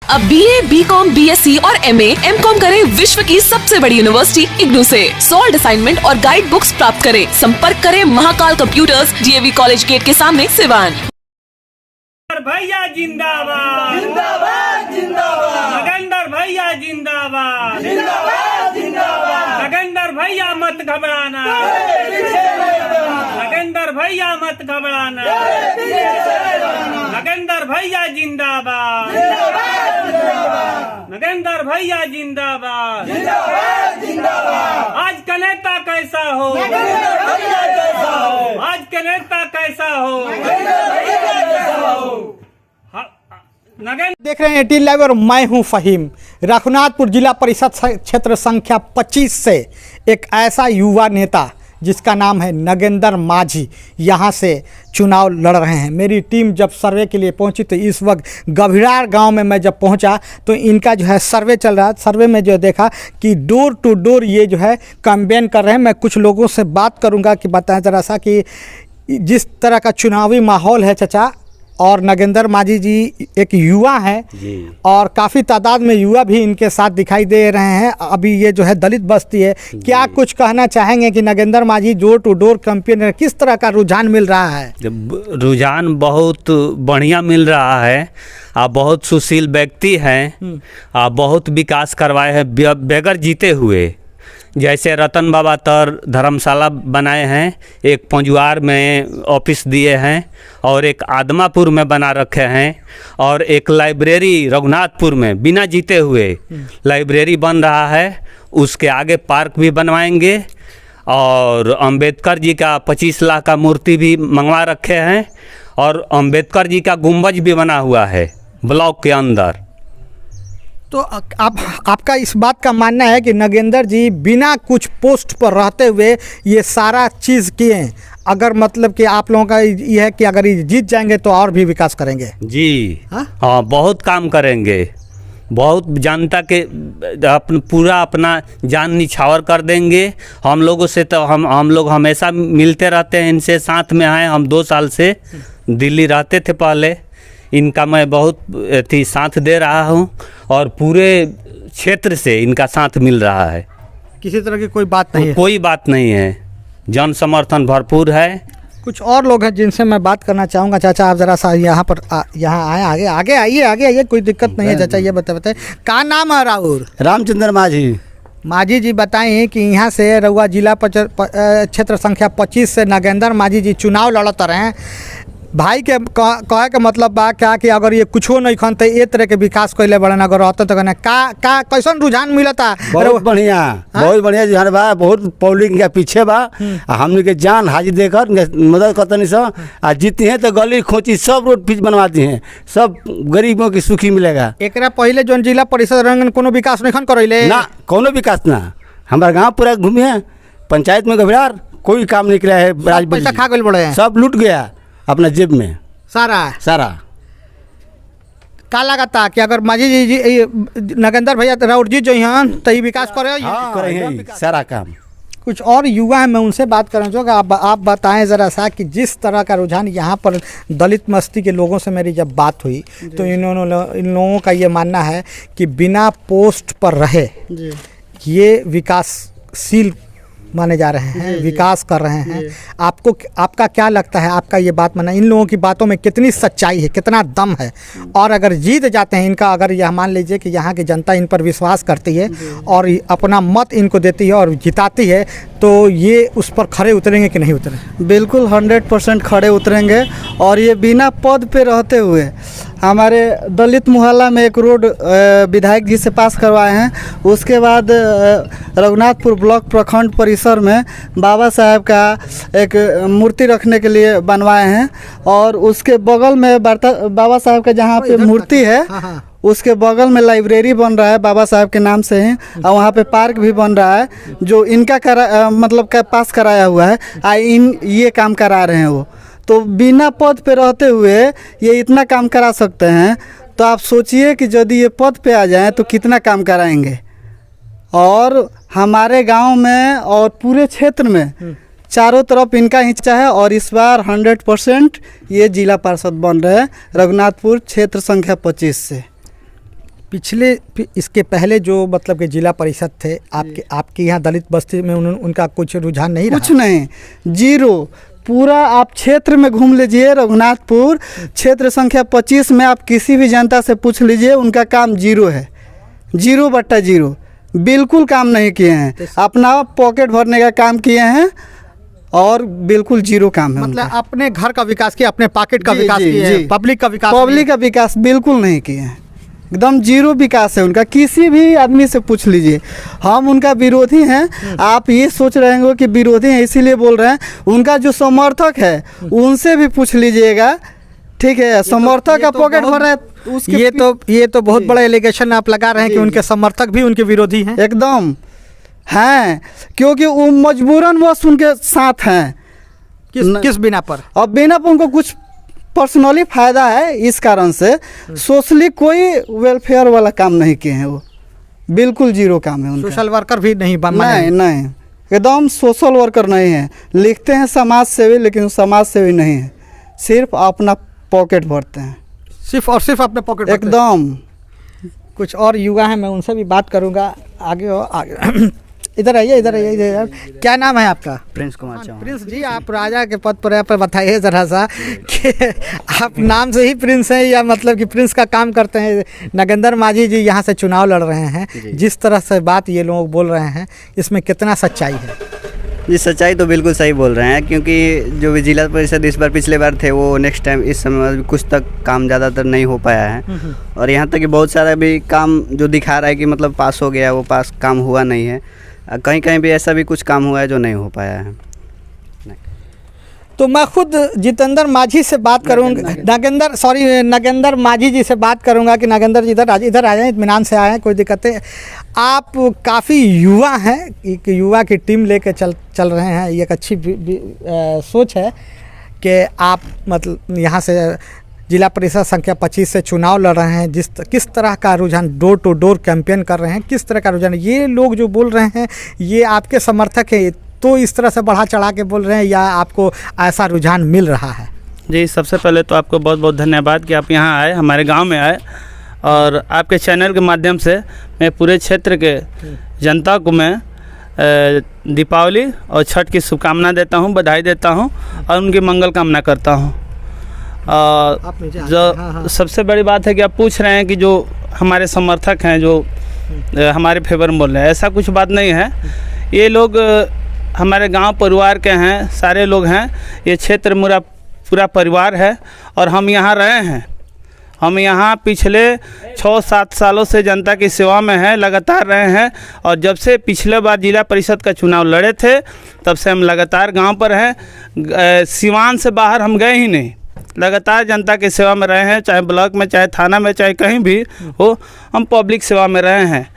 अब BA, BCom, BSc और MA, MCom करें विश्व की सबसे बड़ी यूनिवर्सिटी इग्नू से। सॉल्ड असाइनमेंट और गाइड बुक्स प्राप्त करें। संपर्क करें Mahakal computers, DAV college gate के सामने, सिवान। भैया जिंदाबाद जिंदाबाद जिंदाबाद, नगेंद्र भैया जिंदाबाद जिंदाबाद जिंदाबाद, नगेंद्र भैया मत घबराना, नगेंद्र भैया मत घबराना, नगेंद्र भैया जिंदाबाद नगेंद्र भैया जिंदाबाद जिंदाबाद। आज का नेता कैसा हो, आज का नेता कैसा हो। देख रहे हैं 18 लाइव और मैं हूं फहीम। रघुनाथपुर जिला परिषद क्षेत्र संख्या 25 से एक ऐसा युवा नेता जिसका नाम है नगेंद्र माझी यहां से चुनाव लड़ रहे हैं। मेरी टीम जब सर्वे के लिए पहुंची तो इस वक्त गभिरार गांव में मैं जब पहुंचा तो इनका जो है सर्वे चल रहा है। सर्वे में जो देखा कि डोर टू डोर ये जो है कैंपेन कर रहे हैं। मैं कुछ लोगों से बात करूंगा कि बताएं ज़रा सा कि जिस तरह का चुनावी माहौल है चाचा, और नगेंद्र माझी जी एक युवा हैं और काफ़ी तादाद में युवा भी इनके साथ दिखाई दे रहे हैं। अभी ये जो है दलित बस्ती है, क्या कुछ कहना चाहेंगे कि नगेंद्र माझी डोर टू डोर कैंपेन किस तरह का रुझान मिल रहा है? रुझान बहुत बढ़िया मिल रहा है। आप बहुत सुशील व्यक्ति हैं, आप बहुत विकास करवाए हैं बगैर जीते हुए। जैसे रतन बाबा तर धर्मशाला बनाए हैं, एक पंजुआर में ऑफिस दिए हैं और एक आदमापुर में बना रखे हैं, और एक लाइब्रेरी रघुनाथपुर में बिना जीते हुए लाइब्रेरी बन रहा है। उसके आगे पार्क भी बनवाएंगे और अंबेडकर जी का 25 लाख का मूर्ति भी मंगवा रखे हैं, और अंबेडकर जी का गुंबज भी बना हुआ है ब्लॉक के अंदर। तो आपका इस बात का मानना है कि नगेंद्र जी बिना कुछ पोस्ट पर रहते हुए ये सारा चीज़ किए, अगर मतलब कि आप लोगों का ये है कि अगर ये जीत जाएंगे तो और भी विकास करेंगे? जी हाँ, बहुत काम करेंगे, बहुत जनता के पूरा अपना जान निछावर कर देंगे। हम लोगों से तो हम लोग हमेशा मिलते रहते हैं, इनसे साथ में आए। हम 2 साल से दिल्ली रहते थे पहले, इनका मैं बहुत साथ दे रहा हूं और पूरे क्षेत्र से इनका साथ मिल रहा है। किसी तरह की कोई बात नहीं है? कोई बात नहीं है, जन समर्थन भरपूर है। कुछ और लोग हैं जिनसे मैं बात करना चाहूँगा। चाचा आप ज़रा सा यहाँ पर यहाँ आए, आगे आइए, कोई दिक्कत नहीं है। चाचा ये बताए क्या नाम है राहुल? रामचंद्र माझी जी बताएं कि यहाँ से रउआ जिला क्षेत्र संख्या 25 से नगेंद्र माझी जी चुनाव लड़त रहे हैं। भाई के कहे के मतलब बा क्या कि अगर ये कुछो नहीं खन तो ये तरह के विकास कैले बड़न अगर रहते तो का कैसन रुझान मिलता? बहुत बढ़िया रुझान बा, बहुत पब्लिक के पीछे बा। हमने के जान हाजिर देकर मदद करते सब, आ जीती हैं तो गली खोची सब रोड पिच बनवाती हैं, सब गरीबों की सुखी मिलेगा। एक पहले जो जिला परिषद रंगन कोनो विकास नहीं खन करैले ना, कोनो विकास ना। हमारा गाँव पूरा घूमे हैं, पंचायत में घबरार कोई काम नहीं किया है। पैसा खा गए बड़े, सब लूट गया अपना जेब में सारा। का लगता कि अगर माझी जी नगेंद्र भैया राउत जी जो यहाँ तो विकास करें सारा काम। कुछ और युवा हैं, मैं उनसे बात करना चाहूँगा। आप बताएं ज़रा सा कि जिस तरह का रुझान यहाँ पर दलित बस्ती के लोगों से मेरी जब बात हुई तो इन लोगों का ये मानना है कि बिना पोस्ट पर रहे ये विकासशील माने जा रहे हैं, विकास कर रहे हैं। आपका क्या लगता है, आपका ये बात माना इन लोगों की बातों में कितनी सच्चाई है, कितना दम है? और अगर जीत जाते हैं इनका, अगर यह मान लीजिए कि यहाँ की जनता इन पर विश्वास करती है और अपना मत इनको देती है और जिताती है, तो ये उस पर खड़े उतरेंगे कि नहीं उतरेंगे? बिल्कुल 100% खड़े उतरेंगे। और ये बिना पद पे रहते हुए हमारे दलित मोहल्ला में एक रोड विधायक जी से पास करवाए हैं। उसके बाद रघुनाथपुर ब्लॉक प्रखंड परिसर में बाबा साहब का एक मूर्ति रखने के लिए बनवाए हैं, और उसके बगल में बाबा साहब का जहाँ पे मूर्ति है उसके बगल में लाइब्रेरी बन रहा है बाबा साहब के नाम से है, और वहाँ पे पार्क भी बन रहा है जो इनका पास कराया हुआ है। ये काम करा रहे हैं वो, तो बिना पद पे रहते हुए ये इतना काम करा सकते हैं। तो आप सोचिए कि यदि ये पद पे आ जाएं तो कितना काम कराएंगे। और हमारे गांव में और पूरे क्षेत्र में चारों तरफ इनका हिस्सा है, और इस बार 100% ये जिला पार्षद बन रहे हैं रघुनाथपुर क्षेत्र संख्या 25 से। इसके पहले जो मतलब कि जिला परिषद थे आपके यहाँ दलित बस्ती में उनका कुछ रुझान नहीं रहा? कुछ नहीं, जीरो। पूरा आप क्षेत्र में घूम लीजिए, रघुनाथपुर क्षेत्र संख्या 25 में आप किसी भी जनता से पूछ लीजिए, उनका काम जीरो है, 0/0। बिल्कुल काम नहीं किए हैं, अपना पॉकेट भरने का काम किए हैं और बिल्कुल जीरो काम है मतलब उनका। अपने घर का विकास किया, अपने पॉकेट का जी, विकास जी, किया, जी। पब्लिक का विकास पब्लिक का विकास बिल्कुल नहीं किए हैं, एकदम जीरो विकास है उनका। किसी भी आदमी से पूछ लीजिए, हम उनका विरोधी हैं। आप ये सोच रहे होंगे कि विरोधी हैं इसीलिए बोल रहे हैं, उनका जो समर्थक है उनसे भी पूछ लीजिएगा, ठीक है। समर्थक का पॉकेट भर रहा है उसके ये तो बहुत बड़ा एलिगेशन आप लगा रहे हैं कि उनके समर्थक भी उनके विरोधी हैं। एकदम हैं, क्योंकि वो मजबूरन वश उनके साथ हैं। किस बिना पर? अब बिना पर उनको कुछ पर्सनली फ़ायदा है, इस कारण से सोशली कोई वेलफेयर वाला काम नहीं किए हैं, वो बिल्कुल जीरो काम है उनका। सोशल वर्कर भी नहीं नहीं, एकदम सोशल वर्कर नहीं है। लिखते हैं समाज सेवी, लेकिन समाज सेवी नहीं है, सिर्फ अपना पॉकेट भरते हैं, सिर्फ और सिर्फ अपने पॉकेट एकदम। कुछ और युवा हैं, मैं उनसे भी बात करूंगा। आगे इधर आइए, इधर। क्या नाम है आपका? प्रिंस कुमार चौहान। प्रिंस जी, आप राजा के पद पर हैं, पर बताइए ज़रा सा कि आप नाम से ही प्रिंस हैं या मतलब कि प्रिंस का काम करते हैं? नागेंद्र माझी जी यहाँ से चुनाव लड़ रहे हैं, जिस तरह से बात ये लोग बोल रहे हैं, इसमें कितना सच्चाई है? जी, सच्चाई तो बिल्कुल सही बोल रहे हैं, क्योंकि जो भी जिला परिषद इस बार पिछले बार थे वो नेक्स्ट टाइम इस समय कुछ तक काम ज़्यादातर नहीं हो पाया है। और यहाँ तक कि बहुत सारा भी काम जो दिखा रहा है कि मतलब पास हो गया, वो पास काम हुआ नहीं है। कहीं कहीं भी ऐसा भी कुछ काम हुआ है जो नहीं हो पाया है। तो मैं खुद जितेंद्र माझी से बात करूँगा, नागेंद्र माझी जी से बात करूँगा कि नागेंद्र जी इधर आ जाएँ, इत्मीनान से आए, कोई दिक्कत है? आप काफ़ी युवा हैं, एक युवा की टीम लेके चल रहे हैं, ये एक अच्छी सोच है कि आप मतलब यहाँ से जिला परिषद संख्या 25 से चुनाव लड़ रहे हैं। किस तरह का रुझान, डोर टू डोर कैंपेन कर रहे हैं, किस तरह का रुझान? ये लोग जो बोल रहे हैं ये आपके समर्थक है, तो इस तरह से बढ़ा चढ़ा के बोल रहे हैं या आपको ऐसा रुझान मिल रहा है? जी, सबसे पहले तो आपको बहुत बहुत धन्यवाद कि आप यहाँ आए, हमारे गांव में आए, और आपके चैनल के माध्यम से मैं पूरे क्षेत्र के जनता को मैं दीपावली और छठ की शुभकामना देता हूँ, बधाई देता हूँ और उनकी मंगल कामना करता हूँ। जो सबसे बड़ी बात है कि आप पूछ रहे हैं कि जो हमारे समर्थक हैं जो हमारे फेवर में बोल रहे हैं, ऐसा कुछ बात नहीं है। ये लोग हमारे गांव परिवार के हैं, सारे लोग हैं, ये क्षेत्र मेरा पूरा परिवार है और हम यहाँ रहे हैं। हम यहाँ पिछले 6-7 सालों से जनता की सेवा में हैं, लगातार रहे हैं, और जब से पिछले बार जिला परिषद का चुनाव लड़े थे तब से हम लगातार गांव पर हैं। सिवान से बाहर हम गए ही नहीं, लगातार जनता की सेवा में रहे हैं, चाहे ब्लॉक में, चाहे थाना में, चाहे कहीं भी हो, हम पब्लिक सेवा में रहे हैं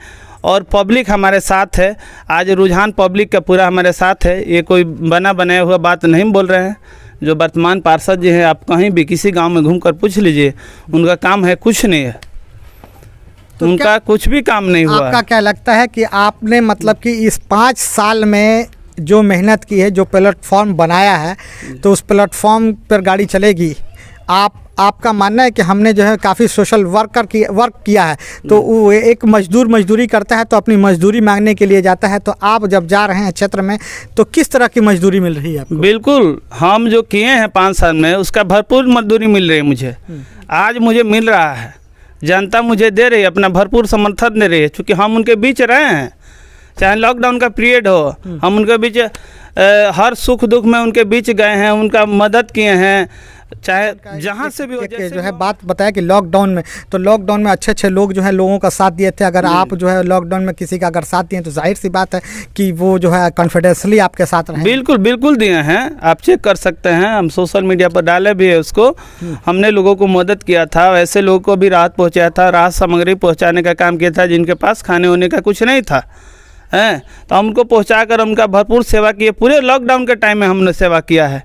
और पब्लिक हमारे साथ है। आज रुझान पब्लिक का पूरा हमारे साथ है, ये कोई बनाया हुआ बात नहीं बोल रहे हैं। जो वर्तमान पार्षद जी हैं, आप कहीं भी किसी गांव में घूमकर पूछ लीजिए, उनका काम है कुछ नहीं है, तो उनका कुछ भी काम नहीं हुआ। आपका क्या लगता है कि आपने मतलब कि इस 5 साल में जो मेहनत की है, जो प्लेटफॉर्म बनाया है, तो उस प्लेटफॉर्म पर गाड़ी चलेगी? आपका मानना है कि हमने जो है काफ़ी सोशल वर्क किया है, तो वो एक मजदूरी करता है तो अपनी मजदूरी मांगने के लिए जाता है, तो आप जब जा रहे हैं क्षेत्र में तो किस तरह की मजदूरी मिल रही है आपको? बिल्कुल, हम जो किए हैं 5 साल में उसका भरपूर मजदूरी मिल रही है मुझे। आज मुझे मिल रहा है, जनता मुझे दे रही है, अपना भरपूर समर्थन दे रही है, क्योंकि हम उनके बीच रहे हैं। चाहे लॉकडाउन का पीरियड हो, हम उनके बीच हर सुख दुख में उनके बीच गए हैं, उनका मदद किए हैं, चाहे जहाँ से भी हो। जो है बात बताया कि लॉकडाउन में अच्छे लोग जो है लोगों का साथ दिए थे। अगर आप जो है लॉकडाउन में किसी का अगर साथ दिए तो जाहिर सी बात है कि वो जो है कॉन्फिडेंसली आपके साथ रहे। बिल्कुल दिए हैं, आप चेक कर सकते हैं, हम सोशल मीडिया पर डाले भी है उसको। हमने लोगों को मदद किया था, ऐसे लोगों को भी राहत पहुँचाया था, राहत सामग्री पहुँचाने का काम किया था जिनके पास खाने होने का कुछ नहीं था, हैं, तो हम उनको पहुँचा कर उनका भरपूर सेवा किए। पूरे लॉकडाउन के टाइम में हमने सेवा किया है।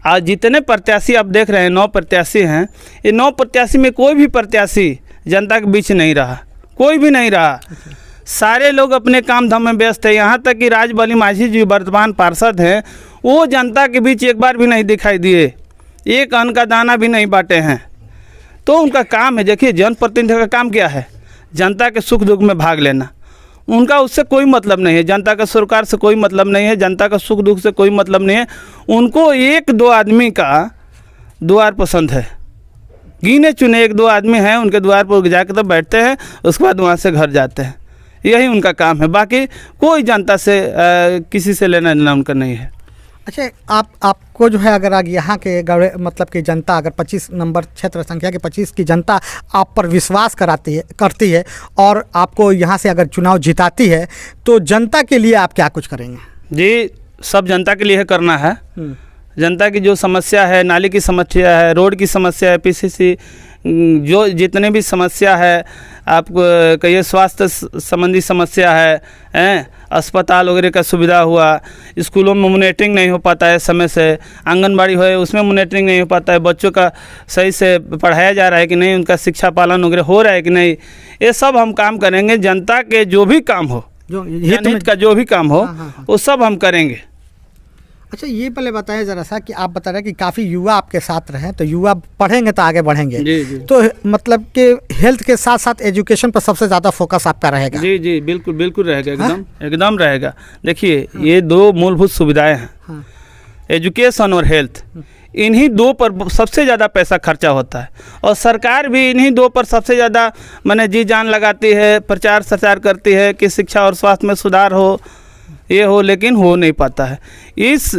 आज जितने प्रत्याशी आप देख रहे हैं, 9 प्रत्याशी हैं, ये 9 प्रत्याशी में कोई भी प्रत्याशी जनता के बीच नहीं रहा, कोई भी नहीं रहा। सारे लोग अपने काम धाम में व्यस्त है। यहाँ तक कि राजबली माझी जी वर्तमान पार्षद हैं, वो जनता के बीच एक बार भी नहीं दिखाई दिए, एक अन्न का दाना भी नहीं बांटे हैं। तो उनका काम है, देखिए जनप्रतिनिधि का काम क्या है, जनता के सुख दुख में भाग लेना। उनका उससे कोई मतलब नहीं है, जनता का सरकार से कोई मतलब नहीं है, जनता का सुख दुख से कोई मतलब नहीं है। उनको एक दो आदमी का द्वार पसंद है, गिने चुने एक दो आदमी हैं, उनके द्वार पर जाकर तो बैठते हैं, उसके बाद वहाँ से घर जाते हैं। यही उनका काम है, बाकी कोई जनता से किसी से लेना देना उनका नहीं है। अच्छा, आपको जो है अगर आगे यहाँ के मतलब कि जनता अगर 25 नंबर क्षेत्र संख्या के 25 की जनता आप पर विश्वास करती है और आपको यहाँ से अगर चुनाव जिताती है तो जनता के लिए आप क्या कुछ करेंगे? जी, सब जनता के लिए करना है। जनता की जो समस्या है, नाली की समस्या है, रोड की समस्या है, पीसीसी जो जितने भी समस्या है, आपको कहिए स्वास्थ्य संबंधी समस्या है, अस्पताल वगैरह का सुविधा हुआ, स्कूलों में मॉनिटरिंग नहीं हो पाता है समय से, आंगनबाड़ी हो उसमें मॉनिटरिंग नहीं हो पाता है, बच्चों का सही से पढ़ाया जा रहा है कि नहीं, उनका शिक्षा पालन वगैरह हो रहा है कि नहीं, ये सब हम काम करेंगे। जनता के जो भी काम हो, जनहित का जो भी काम हो, वो सब हम करेंगे। अच्छा, ये पहले बताएं ज़रा सा कि आप बता रहे हैं कि काफ़ी युवा आपके साथ रहे, तो युवा पढ़ेंगे तो आगे बढ़ेंगे। जी। तो मतलब कि हेल्थ के साथ साथ एजुकेशन पर सबसे ज़्यादा फोकस आपका रहेगा? जी, बिल्कुल रहेगा, एकदम रहेगा। देखिए, ये दो मूलभूत सुविधाएं हैं, एजुकेशन और हेल्थ। इन्हीं दो पर सबसे ज़्यादा पैसा खर्चा होता है और सरकार भी इन्हीं दो पर सबसे ज़्यादा माने जी जान लगाती है, प्रचार प्रसार करती है कि शिक्षा और स्वास्थ्य में सुधार हो, ये हो, लेकिन हो नहीं पाता है। इस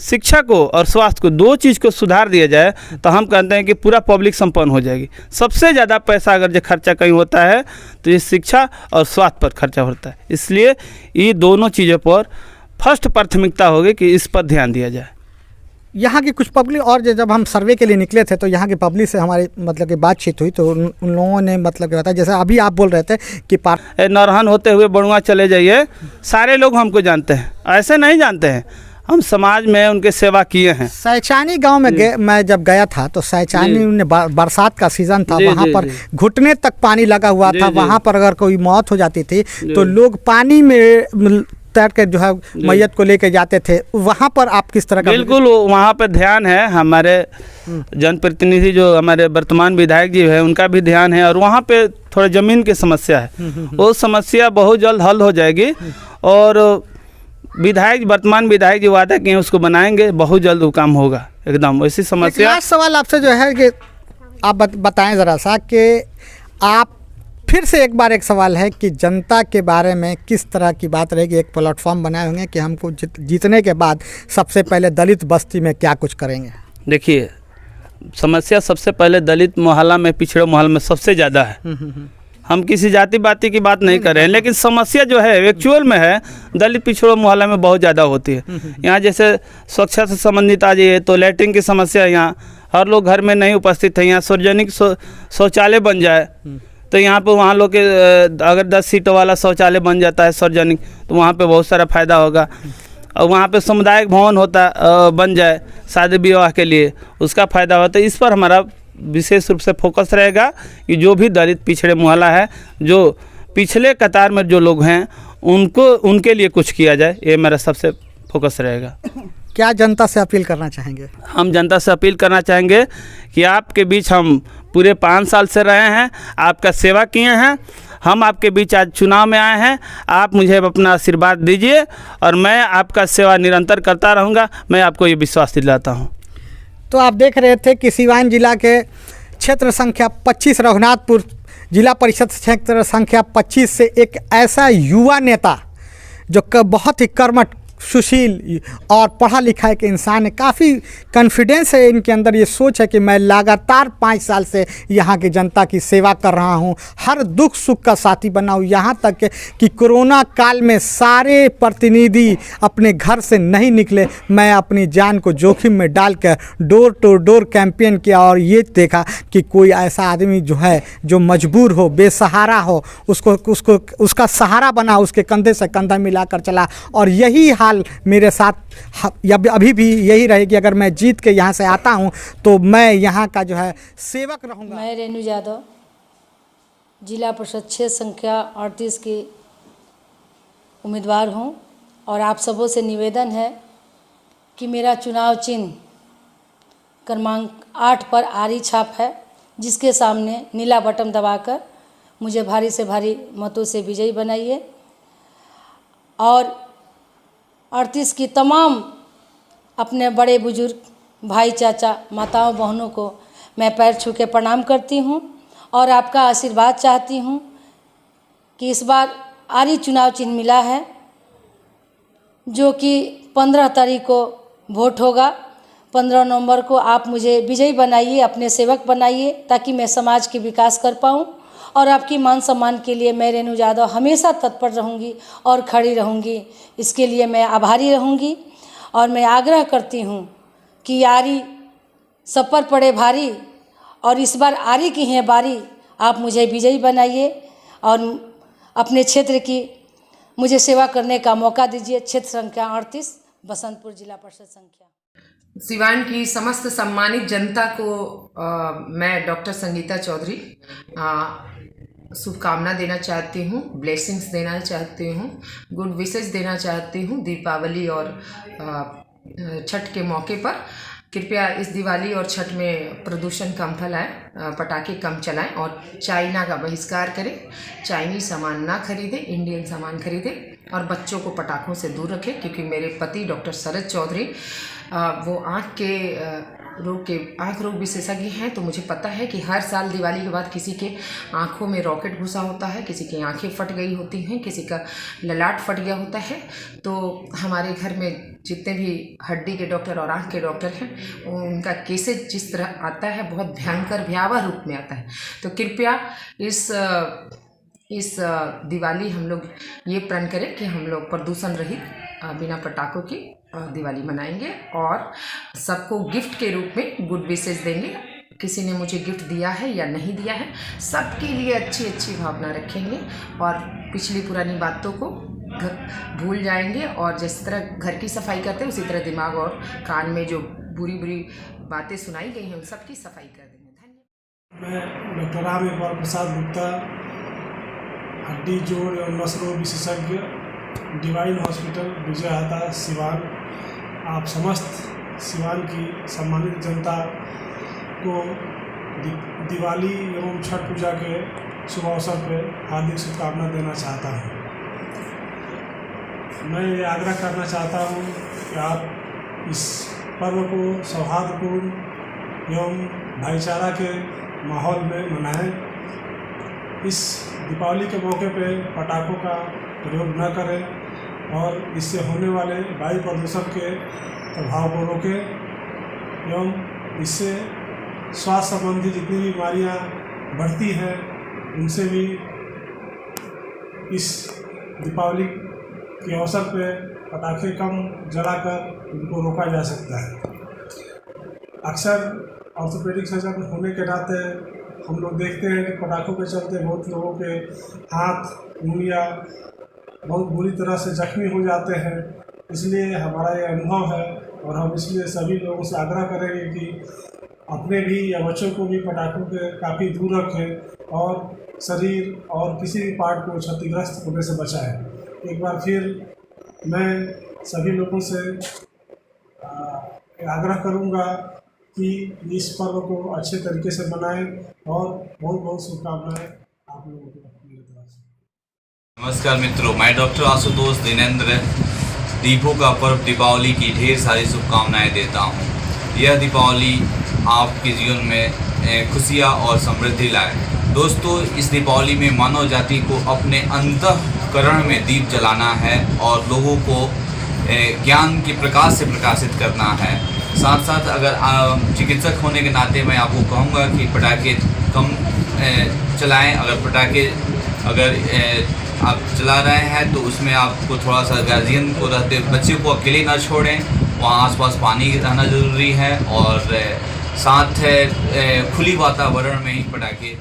शिक्षा को और स्वास्थ्य को, दो चीज़ को सुधार दिया जाए तो हम कहते हैं कि पूरा पब्लिक संपन्न हो जाएगी। सबसे ज़्यादा पैसा अगर जो खर्चा कहीं होता है तो ये शिक्षा और स्वास्थ्य पर खर्चा होता है। इसलिए ये दोनों चीज़ों पर फर्स्ट प्राथमिकता होगी कि इस पर ध्यान दिया जाए। यहाँ की कुछ पब्लिक, और जब हम सर्वे के लिए निकले थे तो यहाँ की पब्लिक से हमारी मतलब कि बातचीत हुई तो उन लोगों ने मतलब कि बताया, जैसे अभी आप बोल रहे थे कि नरहन होते हुए बड़ुआ चले जाइए, सारे लोग हमको जानते हैं, ऐसे नहीं जानते हैं, हम समाज में उनके सेवा किए हैं। सैचानी गांव में मैं जब गया था तो सैचानी में बरसात का सीज़न था, वहाँ पर घुटने तक पानी लगा हुआ था। वहाँ पर अगर कोई मौत हो जाती थी तो लोग पानी में तैर कर जो है मैयत को लेकर जाते थे। वहाँ पर आप किस तरह का? बिल्कुल, वहाँ पर ध्यान है, हमारे जनप्रतिनिधि जो हमारे वर्तमान विधायक जी है उनका भी ध्यान है, और वहाँ पे थोड़ा ज़मीन की समस्या है, वो समस्या बहुत जल्द हल हो जाएगी और वर्तमान विधायक जी वादा किए उसको बनाएंगे, बहुत जल्द वो काम होगा एकदम। वैसी समस्या। सवाल आपसे जो है कि आप बताएं ज़रा सा कि आप फिर से एक बार एक सवाल है कि जनता के बारे में किस तरह की बात रहेगी? एक प्लेटफॉर्म बनाए होंगे कि हमको जीतने के बाद सबसे पहले दलित बस्ती में क्या कुछ करेंगे? देखिए, समस्या सबसे पहले दलित मोहल्ला में, पिछड़े मोहल्ला में सबसे ज़्यादा है। हम किसी जाति बाती की बात नहीं कर रहे हैं, लेकिन समस्या जो है एक्चुअल में है दलित पिछड़ों मोहल्ला में बहुत ज़्यादा होती है। यहाँ जैसे स्वच्छता से संबंधित आ जाइए तो लैट्रिन की समस्या, यहाँ हर लोग घर में नहीं उपस्थित है। यहाँ सार्वजनिक शौचालय बन जाए तो यहाँ पे वहाँ लोग के अगर 10 सीटों वाला शौचालय बन जाता है सार्वजनिक तो वहाँ पे बहुत सारा फ़ायदा होगा। और वहाँ पे सामुदायिक भवन बन जाए शादी विवाह के लिए, उसका फ़ायदा होता है। इस पर हमारा विशेष रूप से फोकस रहेगा कि जो भी दलित पिछड़े मोहल्ला है, जो पिछले कतार में जो लोग हैं, उनके लिए कुछ किया जाए, ये मेरा सबसे फोकस रहेगा। क्या जनता से अपील करना चाहेंगे? हम जनता से अपील करना चाहेंगे कि आपके बीच हम पूरे 5 साल से रहे हैं, आपका सेवा किए हैं, हम आपके बीच आज चुनाव में आए हैं, आप मुझे अपना आशीर्वाद दीजिए और मैं आपका सेवा निरंतर करता रहूँगा, मैं आपको ये विश्वास दिलाता हूँ। तो आप देख रहे थे कि सिवान जिला के क्षेत्र संख्या 25 रघुनाथपुर जिला परिषद क्षेत्र संख्या 25 से एक ऐसा युवा नेता जो बहुत ही कर्मठ, सुशील और पढ़ा लिखा एक इंसान है। काफ़ी कॉन्फिडेंस है इनके अंदर, ये सोच है कि मैं लगातार 5 साल से यहाँ की जनता की सेवा कर रहा हूँ, हर दुख सुख का साथी बना हूँ। यहाँ तक कि कोरोना काल में सारे प्रतिनिधि अपने घर से नहीं निकले, मैं अपनी जान को जोखिम में डालकर डोर टू डोर कैंपेन किया और ये देखा कि कोई ऐसा आदमी जो है जो मजबूर हो, बेसहारा हो, उसका सहारा बना, उसके कंधे से कंधा मिलाकर चला। और यही हाल मेरे साथ अभी भी यही रहेगी। अगर मैं जीत के यहाँ से आता हूँ तो मैं यहाँ का जो है सेवक रहूँगा। मैं रेणु यादव जिला परिषद क्षेत्र संख्या 38 की उम्मीदवार हूँ और आप सबों से निवेदन है कि मेरा चुनाव चिन्ह क्रमांक 8 पर आरी छाप है, जिसके सामने नीला बटन दबाकर मुझे भारी से भारी मतों से विजयी बनाइए और 38 की तमाम अपने बड़े बुजुर्ग भाई चाचा माताओं बहनों को मैं पैर छू के प्रणाम करती हूँ और आपका आशीर्वाद चाहती हूँ कि इस बार आरी चुनाव चिन्ह मिला है जो कि 15 तारीख को वोट होगा। 15 नवंबर को आप मुझे विजयी बनाइए, अपने सेवक बनाइए ताकि मैं समाज के विकास कर पाऊँ और आपकी मान सम्मान के लिए मैं रेणु यादव हमेशा तत्पर रहूँगी और खड़ी रहूँगी। इसके लिए मैं आभारी रहूँगी और मैं आग्रह करती हूँ कि आरी सब पर पड़े भारी और इस बार आरी की है बारी, आप मुझे विजयी बनाइए और अपने क्षेत्र की मुझे सेवा करने का मौका दीजिए। क्षेत्र संख्या 38 बसंतपुर जिला परिषद संख्या। सिवान की समस्त सम्मानित जनता को मैं डॉक्टर संगीता चौधरी शुभकामना देना चाहती हूँ, ब्लेसिंग्स देना चाहती हूँ, गुड विशेस देना चाहती हूँ दीपावली और छठ के मौके पर। कृपया इस दिवाली और छठ में प्रदूषण कम फैलाएं, पटाखे कम चलाएं और चाइना का बहिष्कार करें। चाइनीज सामान ना खरीदें, इंडियन सामान खरीदें और बच्चों को पटाखों से दूर रखें क्योंकि मेरे पति डॉक्टर शरद चौधरी वो आँख रोग विशेषज्ञ हैं, तो मुझे पता है कि हर साल दिवाली के बाद किसी के आँखों में रॉकेट घुसा होता है, किसी की आँखें फट गई होती हैं, किसी का ललाट फट गया होता है। तो हमारे घर में जितने भी हड्डी के डॉक्टर और आँख के डॉक्टर हैं उनका केसेज जिस तरह आता है बहुत भयंकर भयावह रूप में आता है। तो कृपया इस दिवाली हम लोग ये प्रण करें कि हम लोग प्रदूषण रहित बिना पटाखों की दिवाली मनाएंगे और सबको गिफ्ट के रूप में गुड विशेस देंगे। किसी ने मुझे गिफ्ट दिया है या नहीं दिया है, सबके लिए अच्छी अच्छी भावना रखेंगे और पिछली पुरानी बातों को भूल जाएंगे और जिस तरह घर की सफाई करते हैं उसी तरह दिमाग और कान में जो बुरी बुरी बातें सुनाई गई हैं उन सबकी सफाई कर देंगे। धन्यवाद। मैं डॉक्टर राम इकबाल प्रसाद गुप्ता, हड्डी जोड़ और नस रोग विशेषज्ञ, डिवाइन हॉस्पिटल विजयहाता सिवान, आप समस्त सिवान की सम्मानित जनता को दिवाली एवं छठ पूजा के शुभ अवसर पर हार्दिक शुभकामना देना चाहता हूँ। मैं ये आग्रह करना चाहता हूँ कि आप इस पर्व को सौहार्दपूर्ण एवं भाईचारा के माहौल में मनाएं। इस दीपावली के मौके पर पटाखों का प्रयोग न करें और इससे होने वाले वायु प्रदूषण के प्रभाव को रोकें एवं इससे स्वास्थ्य संबंधी जितनी भी बीमारियां बढ़ती हैं उनसे भी इस दीपावली के अवसर पर पटाखे कम जलाकर उनको रोका जा सकता है। अक्सर ऑर्थोपेडिक सर्जन होने के नाते हम लोग देखते हैं कि पटाखों के चलते बहुत लोगों के हाथ उंगलियां बहुत बुरी तरह से जख्मी हो जाते हैं। इसलिए हमारा ये अनुभव है और हम इसलिए सभी लोगों से आग्रह करेंगे कि अपने भी या बच्चों को भी पटाखों के काफ़ी दूर रखें और शरीर और किसी भी पार्ट को क्षतिग्रस्त होने से बचाएं। एक बार फिर मैं सभी लोगों से आग्रह करूंगा कि इस पर्व को अच्छे तरीके से मनाएं और बहुत बहुत शुभकामनाएं आप लोगों को मेरी तरफ से। नमस्कार मित्रों, मैं डॉक्टर आशुतोष दिनेंद्र दीपों का पर्व दीपावली की ढेर सारी शुभकामनाएं देता हूं। यह दीपावली आपके जीवन में खुशियां और समृद्धि लाए। दोस्तों, इस दीपावली में मानव जाति को अपने अंतःकरण में दीप जलाना है और लोगों को ज्ञान के प्रकाश से प्रकाशित करना है। साथ साथ अगर चिकित्सक होने के नाते मैं आपको कहूँगा कि पटाखे कम चलाएं। अगर आप चला रहे हैं तो उसमें आपको थोड़ा सा गार्जियन को रहते बच्चे को अकेले ना छोड़ें, वहाँ आसपास पानी रहना ज़रूरी है और साथ खुली वातावरण में ही पटाखे